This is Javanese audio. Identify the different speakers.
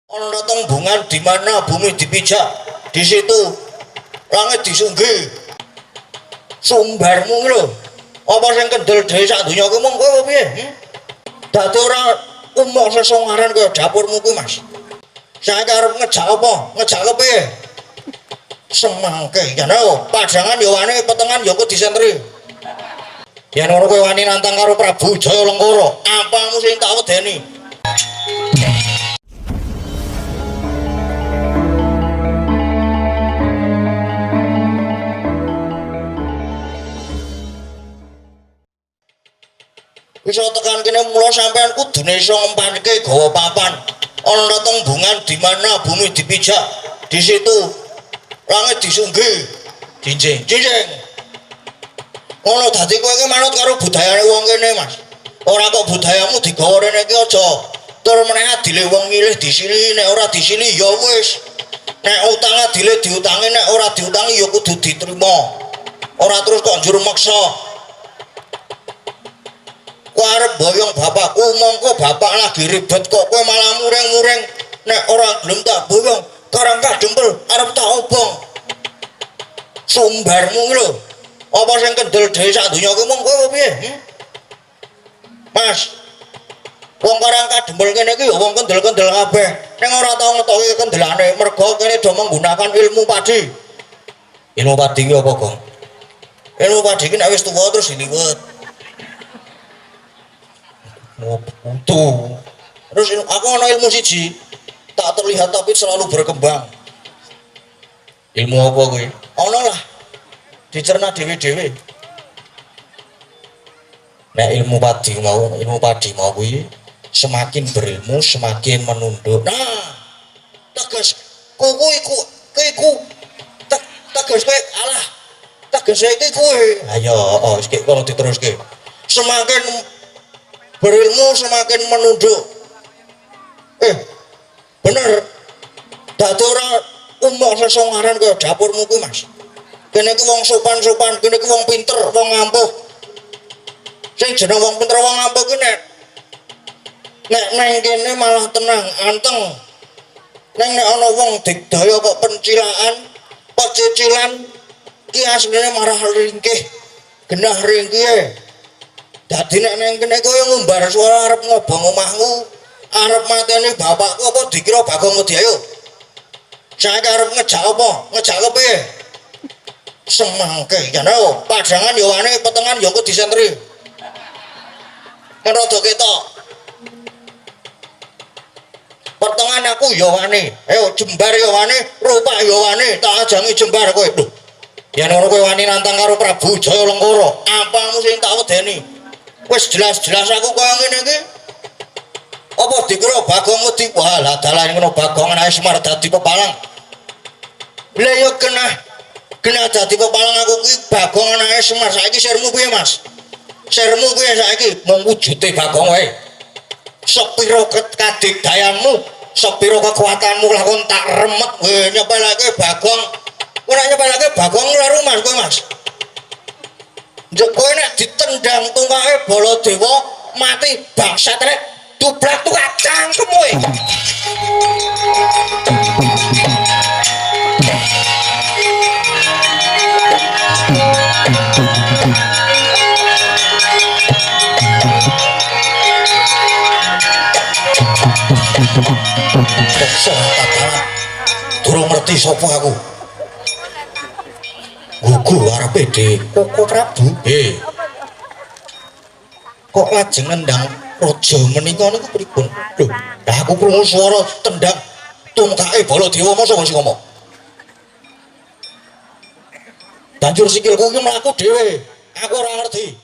Speaker 1: Ana tembungan di mana bumi dipijak, di situ langit disunggi. Sumbarmu lho. Apa sing kendel dhewe sak donya kuwi mung kowe piye? Dadi ora umuk sesongaran kaya dapurmu kuwi, Mas. Saiki arep ngejak apa? Ngejak kepiye? Semangke ya no, padangan ya wani, petengan ya kok disentri. Yen ora kowe wani nantang karo Prabu Jaya Lengkara, apamu sing tak wedeni? Bisa tekan kene mula sampean kudune iso ngempanke gawa papan. Ana tembungan di mana bumi dipijak, di situ langit disunggi. Jinjing, jinjing. Ngono dadi kowe iki manut karo budayane wong kene, Mas. Ora kok budayamu digawa rene iki aja. Tur meneh adile wong milih disili, nek ora disili ya wis. Nek utang adile diutangi, nek ora diutangi ya kudu diterima. Ora terus kok njur maksa. Kowe arep boyong bapakku, mongko bapak lagi ribet kok kowe malah mureng-mureng. Nek ora gelem tak boyong, karang kadempel arep tak obong. Sumbarmu lho. Apa sing kendel dhewe sak donya kuwi mung kowe piye? Mas. Wong karang kadempel kene iki ya wong kendel-kendel kabeh. Ning ora tau ngetoki kendelane, mergo kene do menggunakan ilmu padi. Ilmu padi ki apa, Gong? Ilmu padi ki nek wis tuwa terus diliwet. Oh, tuh. Terus aku ana ilmu siji, tak terlihat tapi selalu berkembang. Ilmu apa kuwi? Ana lah. Dicerna dhewe-dhewe. Nek ilmu padi mau kuwi semakin berilmu semakin menunduk. Nah, tegas kuwi iku tegas kowe alah. Tegas iki kowe. Ayo, wis kono diteruske. Semakin berilmu semakin menunduk. Bener. Dadi ora umuk sesongaran kaya dapurmu kuwi, Mas. Kene iki wong sopan-sopan, kene iki wong pinter, wong ampuh. Sing jeneng wong pinter, wong ampuh kuwi nek nang kene malah tenang, anteng. Nek ana wong digdaya kok pencilaan, pecicilan, ki asline marah ringkih, genah ringkih. Dadi nek nang kene kowe ngumbar suara arep ngobong omahmu, arep mateni bapakku apa dikira Bagong Medyayu? Saiki arep ngejak apa? Ngejak kepiye? Semangke ya no, padangan ya wani, petengan ya kok disentri. Rada ketok. Pertengahan aku ya wani, ayo jembar ya wani, rupak ya wani, tak ajangi jembar kowe. Lho. Yen ora kowe wani nantang karo Prabu Jaya Lengkara, apamu sing tak wedeni? Wis jelas-jelas aku kaya ngene iki. Apa dikira Bagong Medyayu? Wah, lah dalan ngono Bagong anake Semar dadi pepalang. Lah ya kena dadi pepalang aku kuwi Bagong anake Semar. Saiki sirmu piye, Mas? Sirmu piye saiki? Mung wujude Bagong wae. Sepiro kadigdayanmu, sepiro kekuatanmu lakon tak remet kowe nyepelake Bagong. Kowe nek nyepelake Bagong laru Mas kowe, Mas. Kowe nek ditendang tungkake Baladewa mati bangsat rek dublak tukak cangkem kowe. Durung ngerti sapa aku. Gugu arepe de Koko Prabu. Kok lajeng nendang raja menika niku pripun? Lho, lah aku krungu swara tendang tungkake Baladewa mosok sing ngomong. Banjur sikilku iki mlaku dhewe. Aku ora ngerti.